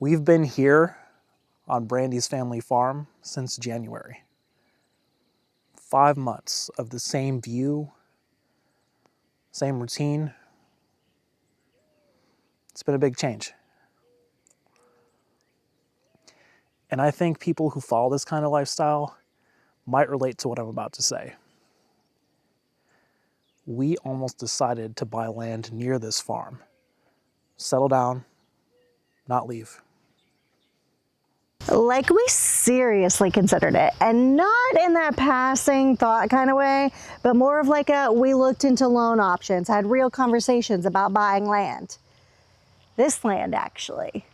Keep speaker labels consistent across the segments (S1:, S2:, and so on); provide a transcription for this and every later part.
S1: We've been here on Brandi's family farm since January. 5 months of the same view, same routine. It's been a big change. And I think people who follow this kind of lifestyle might relate to what I'm about to say. We almost decided to buy land near this farm, settle down, not leave.
S2: Like, we seriously considered it, and not in that passing thought kind of way, but more of like we looked into loan options, had real conversations about buying land. This land, actually.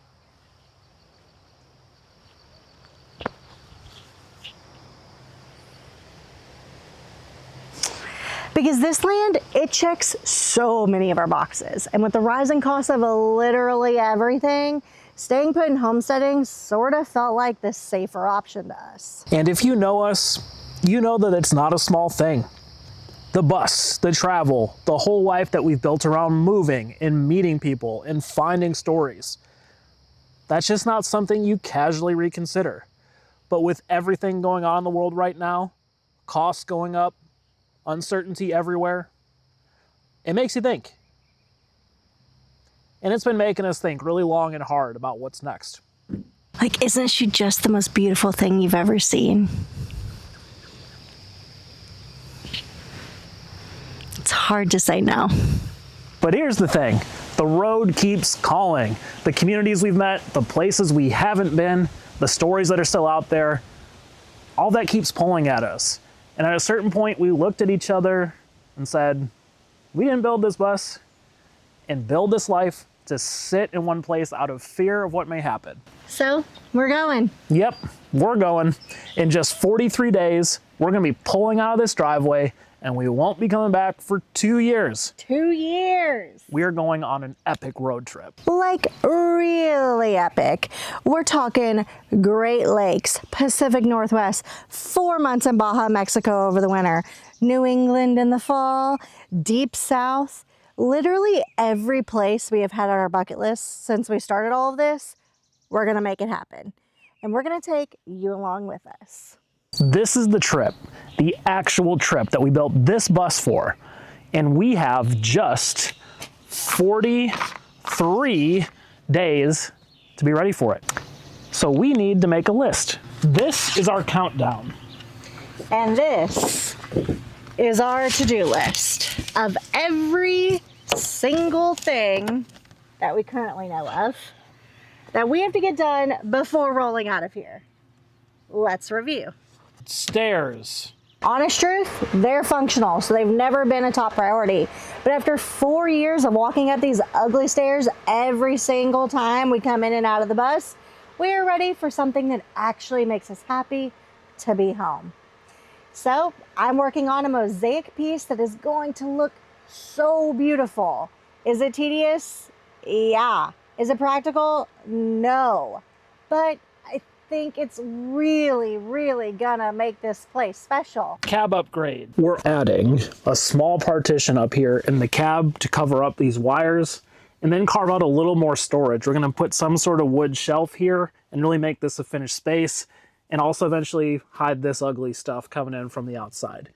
S2: Because this land, it checks so many of our boxes. And with the rising cost of literally everything, staying put in homesteading sort of felt like the safer option to us.
S1: And if you know us, you know that it's not a small thing. The bus, the travel, the whole life that we've built around moving and meeting people and finding stories. That's just not something you casually reconsider. But with everything going on in the world right now, costs going up, uncertainty everywhere, it makes you think. And it's been making us think really long and hard about what's next.
S2: Like, isn't she just the most beautiful thing you've ever seen? It's hard to say no.
S1: But here's the thing, the road keeps calling. The communities we've met, the places we haven't been, the stories that are still out there, all that keeps pulling at us. And at a certain point, we looked at each other and said, we didn't build this bus and build this life to sit in one place out of fear of what may happen.
S2: So, we're going.
S1: Yep, we're going. In just 43 days, we're gonna be pulling out of this driveway and we won't be coming back for 2 years.
S2: 2 years.
S1: We are going on an epic road trip.
S2: Like, really epic. We're talking Great Lakes, Pacific Northwest, 4 months in Baja, Mexico over the winter, New England in the fall, deep south. Literally every place we have had on our bucket list since we started all of this, we're gonna make it happen. And we're gonna take you along with us.
S1: This is the trip, the actual trip that we built this bus for. And we have just 43 days to be ready for it. So we need to make a list. This is our countdown.
S2: And this is our to-do list of every single thing that we currently know of that we have to get done before rolling out of here. Let's review.
S1: Stairs.
S2: Honest truth, they're functional, so they've never been a top priority. But after 4 years of walking up these ugly stairs every single time we come in and out of the bus, we are ready for something that actually makes us happy to be home. So I'm working on a mosaic piece that is going to look so beautiful. Is it tedious? Yeah. Is it practical? No. But I think it's really, really gonna make this place special.
S1: Cab upgrade. We're adding a small partition up here in the cab to cover up these wires and then carve out a little more storage. We're gonna put some sort of wood shelf here and really make this a finished space and also eventually hide this ugly stuff coming in from the outside.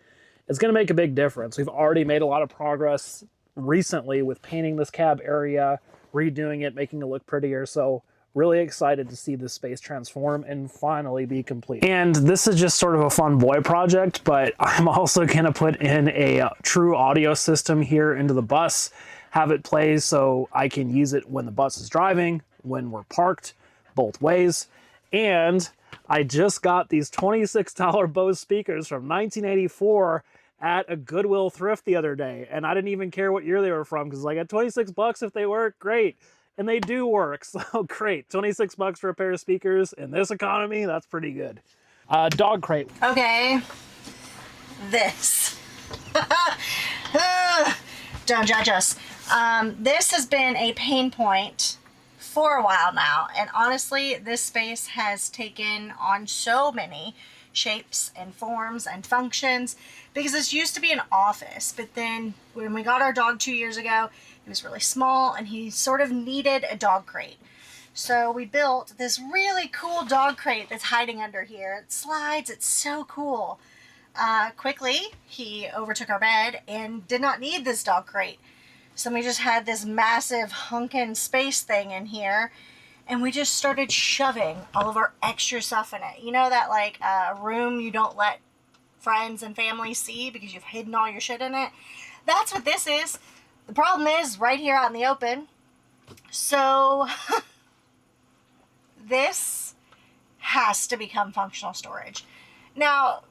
S1: It's gonna make a big difference. We've already made a lot of progress recently with painting this cab area, redoing it, making it look prettier. So really excited to see this space transform and finally be complete. And this is just sort of a fun boy project, but I'm also gonna put in a true audio system here into the bus, have it play so I can use it when the bus is driving, when we're parked, both ways. And I just got these $26 Bose speakers from 1984 at a Goodwill thrift the other day. And I didn't even care what year they were from because I got 26 bucks if they work, great. And they do work, so great. 26 bucks for a pair of speakers in this economy, that's pretty good. Dog crate.
S2: Okay, this. Don't judge us. This has been a pain point for a while now, and honestly, this space has taken on so many shapes and forms and functions because this used to be an office, but then when we got our dog 2 years ago, he was really small and he sort of needed a dog crate. So we built this really cool dog crate that's hiding under here. It slides, it's so cool. Quickly, he overtook our bed and did not need this dog crate. So we just had this massive hunkin' space thing in here, and we just started shoving all of our extra stuff in it. You know that like room you don't let friends and family see because you've hidden all your shit in it? That's what this is. The problem is right here out in the open. So this has to become functional storage. Now,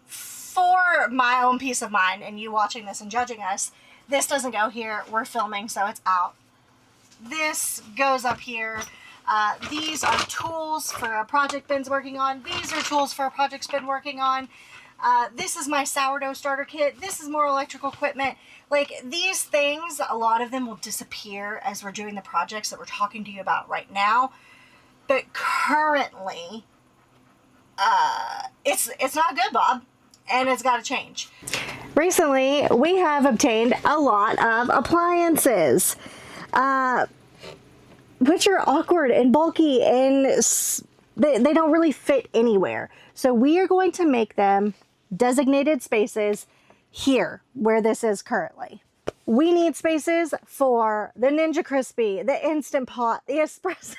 S2: for my own peace of mind and you watching this and judging us, this doesn't go here. We're filming, so it's out. This goes up here. These are tools for a project Ben's working on. These are tools for a project's been working on. This is my sourdough starter kit. This is more electrical equipment. Like, these things, a lot of them will disappear as we're doing the projects that we're talking to you about right now. But currently, it's not good, Bob. And it's got to change. Recently, we have obtained a lot of appliances, which are awkward and bulky, and they don't really fit anywhere. So we are going to make them designated spaces here, where this is currently. We need spaces for the Ninja Crispy, the Instant Pot, the Espresso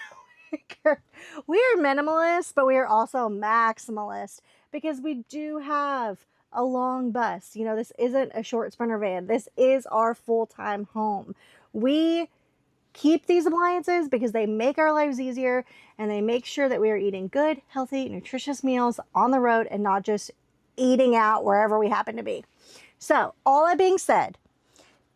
S2: maker. We are minimalist, but we are also maximalist, because we do have a long bus. You know, this isn't a short Sprinter van. This is our full-time home. We keep these appliances because they make our lives easier, and they make sure that we are eating good, healthy, nutritious meals on the road and not just eating out wherever we happen to be. So, all that being said,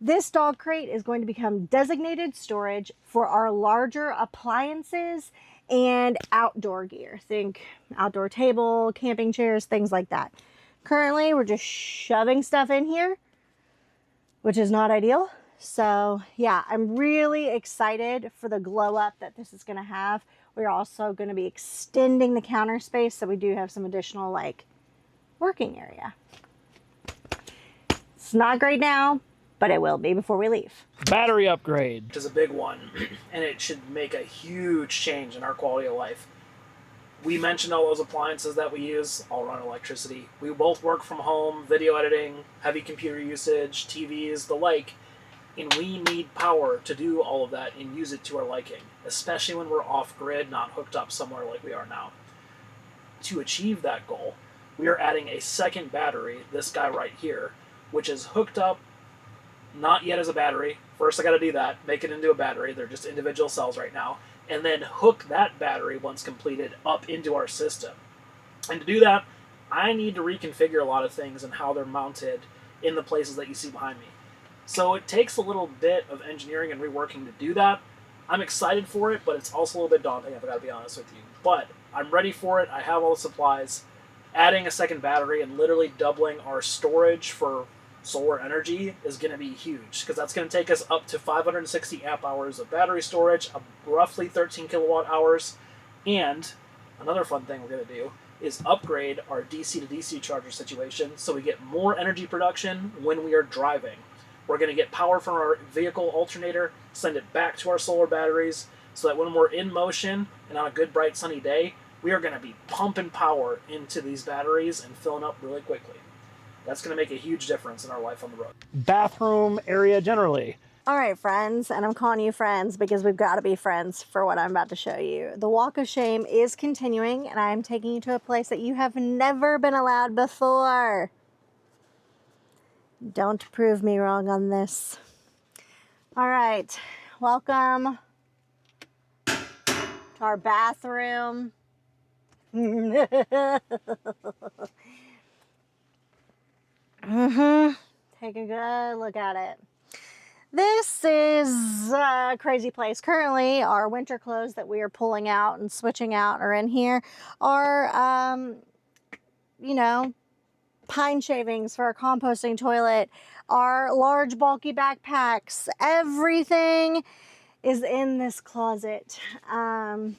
S2: this dog crate is going to become designated storage for our larger appliances and outdoor gear. Think outdoor table, camping chairs, things like that. Currently, we're just shoving stuff in here, which is not ideal. So yeah, I'm really excited for the glow up that this is going to have. We're also going to be extending the counter space, so we do have some additional like working area. It's not great now, but it will be before we leave.
S1: Battery upgrade is a big one, and it should make a huge change in our quality of life. We mentioned all those appliances that we use all run electricity. We both work from home, video editing, heavy computer usage, TVs, the like, and we need power to do all of that and use it to our liking, especially when we're off-grid, not hooked up somewhere like we are now. To achieve that goal, we are adding a second battery, this guy right here, which is hooked up, not yet as a battery. First I got to do that, make it into a battery. They're just individual cells right now. And then hook that battery, once completed, up into our system. And to do that, I need to reconfigure a lot of things and how they're mounted in the places that you see behind me. So it takes a little bit of engineering and reworking to do that. I'm excited for it, but it's also a little bit daunting, I've got to be honest with you. But I'm ready for it. I have all the supplies. Adding a second battery and literally doubling our storage for solar energy is going to be huge, because that's going to take us up to 560 amp hours of battery storage, roughly 13 kilowatt hours. And another fun thing we're going to do is upgrade our DC to DC charger situation so we get more energy production when we are driving. We're going to get power from our vehicle alternator, send it back to our solar batteries, so that when we're in motion and on a good bright sunny day, we are going to be pumping power into these batteries and filling up really quickly. That's going to make a huge difference in our life on the road. Bathroom area generally.
S2: All right, friends, and I'm calling you friends because we've got to be friends for what I'm about to show you. The walk of shame is continuing, and I'm taking you to a place that you have never been allowed before. Don't prove me wrong on this. All right, welcome to our bathroom. Take a good look at it. This is a crazy place. Currently, our winter clothes that we are pulling out and switching out are in here. Our, you know, pine shavings for our composting toilet, our large bulky backpacks, everything is in this closet. And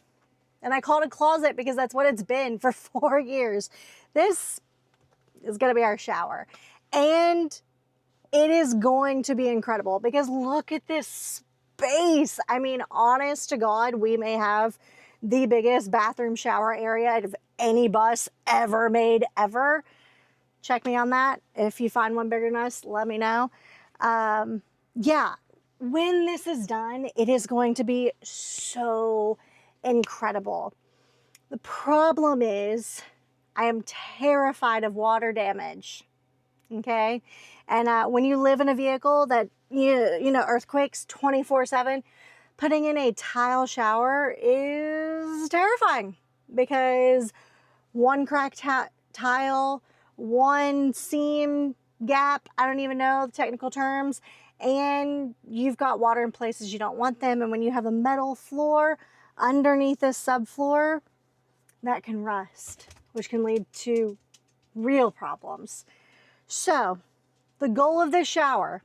S2: I call it a closet because that's what it's been for 4 years. This is going to be our shower. And it is going to be incredible because look at this space. I mean, honest to God, we may have the biggest bathroom shower area of any bus ever made ever. Check me on that. If you find one bigger than us, let me know. Yeah, when this is done, it is going to be so incredible. The problem is I am terrified of water damage. Okay. And when you live in a vehicle that, you know, earthquakes 24/7, putting in a tile shower is terrifying because one cracked tile, one seam gap, I don't even know the technical terms, and you've got water in places you don't want them. And when you have a metal floor underneath this subfloor, that can rust, which can lead to real problems. So the goal of this shower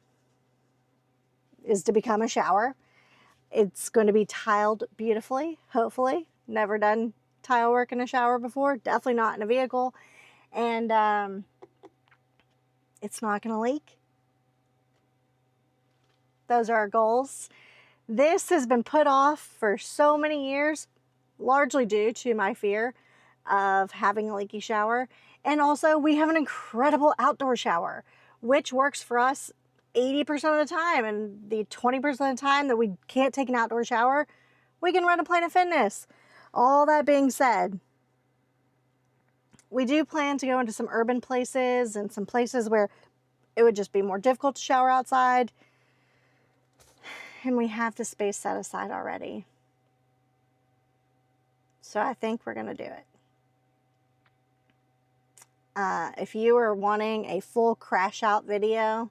S2: is to become a shower. It's going to be tiled beautifully, hopefully. Never done tile work in a shower before, definitely not in a vehicle. And it's not going to leak. Those are our goals. This has been put off for so many years, largely due to my fear of having a leaky shower. And also, we have an incredible outdoor shower, which works for us 80% of the time. And the 20% of the time that we can't take an outdoor shower, we can run a Planet Fitness. All that being said, we do plan to go into some urban places and some places where it would just be more difficult to shower outside. And we have the space set aside already. So I think we're going to do it. If you are wanting a full crash out video,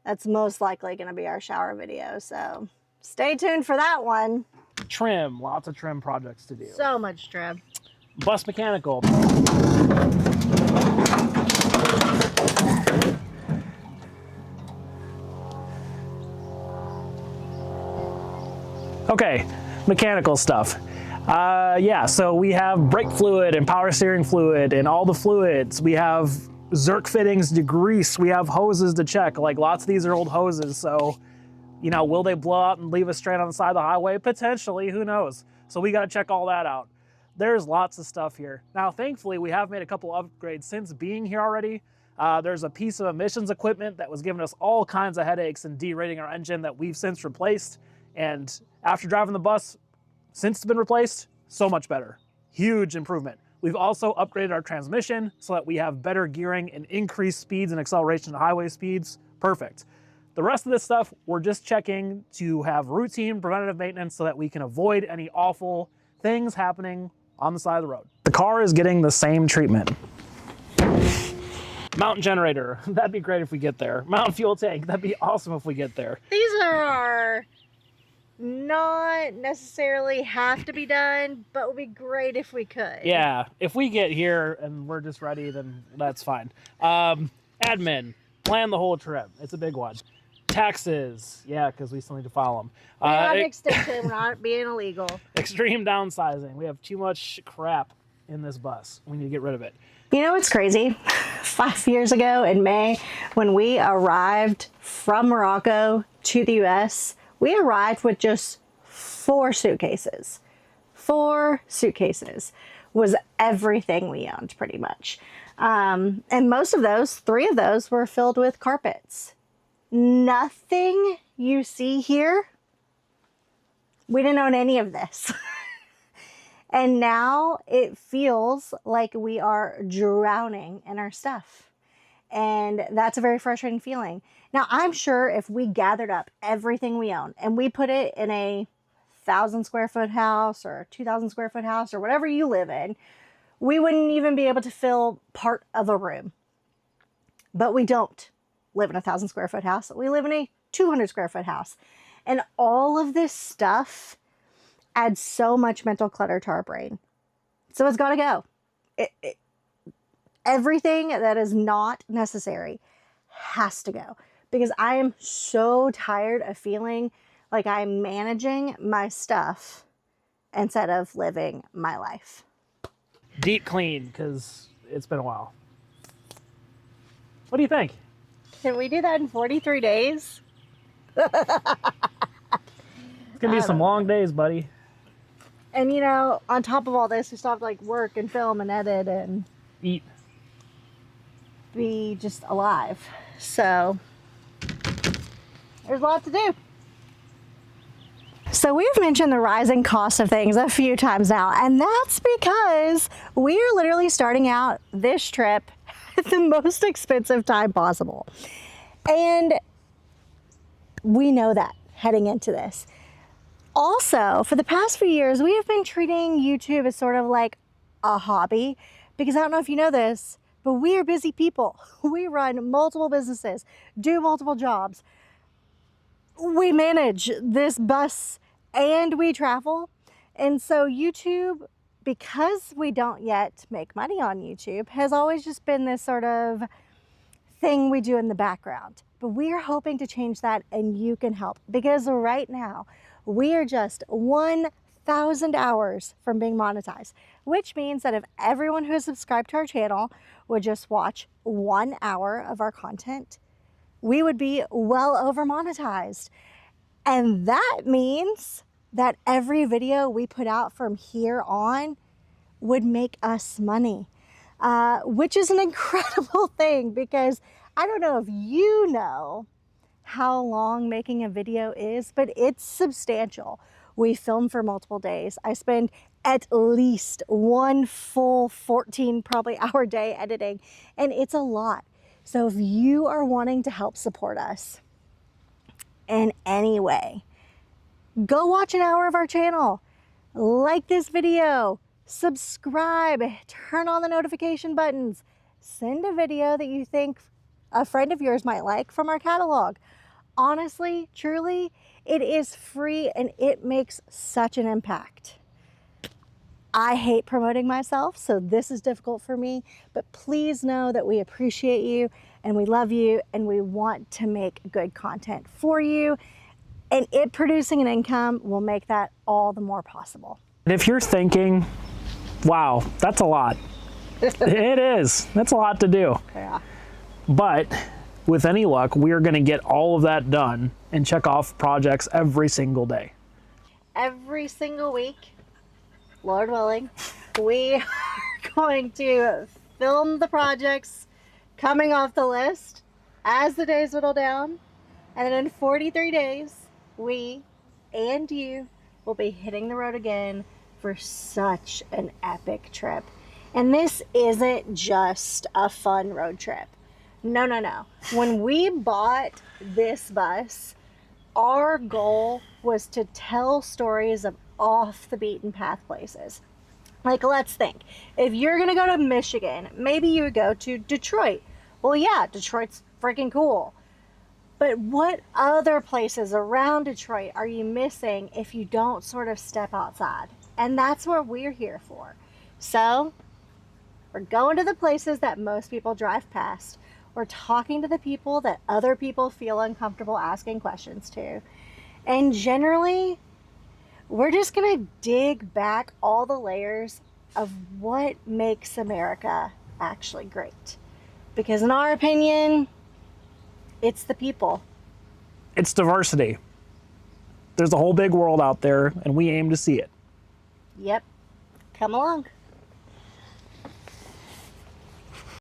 S2: that's most likely going to be our shower video. So stay tuned for that one.
S1: Trim, lots of trim projects to do.
S2: So much trim.
S1: Bus mechanical. Okay, mechanical stuff. Yeah, so we have brake fluid and power steering fluid and all the fluids. We have Zerk fittings to grease. We have hoses to check. Like, lots of these are old hoses, so, you know, will they blow out and leave us stranded on the side of the highway? Potentially, who knows? So we got to check all that out. There's lots of stuff here. Now, thankfully, we have made a couple upgrades since being here already. There's a piece of emissions equipment that was giving us all kinds of headaches and derating our engine that we've since replaced. And after driving the bus, since it's been replaced, so much better. Huge improvement. We've also upgraded our transmission so that we have better gearing and increased speeds and acceleration to highway speeds. Perfect. The rest of this stuff, we're just checking to have routine preventative maintenance so that we can avoid any awful things happening on the side of the road. The car is getting the same treatment. Mountain generator, that'd be great if we get there. Mountain fuel tank, that'd be awesome if we get there.
S2: These are not necessarily have to be done, but would be great if we could.
S1: Yeah, if we get here and we're just ready, then that's fine. Admin, plan the whole trip. It's a big one. Taxes, yeah, because we still need to file them.
S2: Not extension, not being illegal.
S1: Extreme downsizing. We have too much crap in this bus. We need to get rid of it.
S2: You know what's crazy? 5 years ago in May, when we arrived from Morocco to the US, we arrived with just 4 suitcases. 4 suitcases was everything we owned, pretty much. And most of those, 3 of those, were filled with carpets. Nothing you see here, we didn't own any of this. And now it feels like we are drowning in our stuff. And that's a very frustrating feeling. Now, I'm sure if we gathered up everything we own and we put it in a 1,000 square foot house or a 2,000 square foot house or whatever you live in, we wouldn't even be able to fill part of a room. But we don't live in a 1,000 square foot house. We live in a 200 square foot house. And all of this stuff adds so much mental clutter to our brain. So it's got to go. Everything that is not necessary has to go, because I am so tired of feeling like I'm managing my stuff instead of living my life.
S1: Deep clean, because it's been a while. What do you think?
S2: Can we do that in 43 days?
S1: It's gonna be some long days, buddy.
S2: And you know, on top of all this, we still have to like work and film and edit and
S1: Eat.
S2: be just alive. So there's a lot to do. So we've mentioned the rising cost of things a few times now, and that's because we are literally starting out this trip at the most expensive time possible. And we know that heading into this. Also, for the past few years, we have been treating YouTube as sort of like a hobby, because I don't know if you know this, but we are busy people. We run multiple businesses, do multiple jobs. We manage this bus and we travel. And so YouTube, because we don't yet make money on YouTube, has always just been this sort of thing we do in the background. But we are hoping to change that, and you can help, because right now we are just 1,000 hours from being monetized, which means that if everyone who is subscribed to our channel would just watch 1 hour of our content, we would be well over monetized. And that means that every video we put out from here on would make us money, which is an incredible thing, because I don't know if you know how long making a video is, but it's substantial. We film for multiple days. I spend at least one full 14 probably hour day editing, and it's a lot. So if you are wanting to help support us in any way, go watch an hour of our channel, like this video, subscribe, turn on the notification buttons, send a video that you think a friend of yours might like from our catalog. Honestly, truly, it is free and it makes such an impact. I hate promoting myself, so this is difficult for me, but please know that we appreciate you and we love you and we want to make good content for you, and it producing an income will make that all the more possible.
S1: And if you're thinking, wow, that's a lot. It is. That's a lot to do.
S2: Yeah.
S1: But with any luck, we are going to get all of that done and check off projects every single day.
S2: Every single week, Lord willing, we are going to film the projects coming off the list as the days whittle down. And then in 43 days, we and you will be hitting the road again for such an epic trip. And this isn't just a fun road trip. No, no, no. When we bought this bus, our goal was to tell stories of off the beaten path places. Like, let's think. If you're going to go to Michigan, maybe you would go to Detroit. Well, yeah, Detroit's freaking cool. But what other places around Detroit are you missing if you don't sort of step outside? And that's what we're here for. So we're going to the places that most people drive past. We're talking to the people that other people feel uncomfortable asking questions to. And generally, we're just going to dig back all the layers of what makes America actually great. Because in our opinion, it's the people.
S1: It's diversity. There's a whole big world out there, and we aim to see it.
S2: Yep. Come along.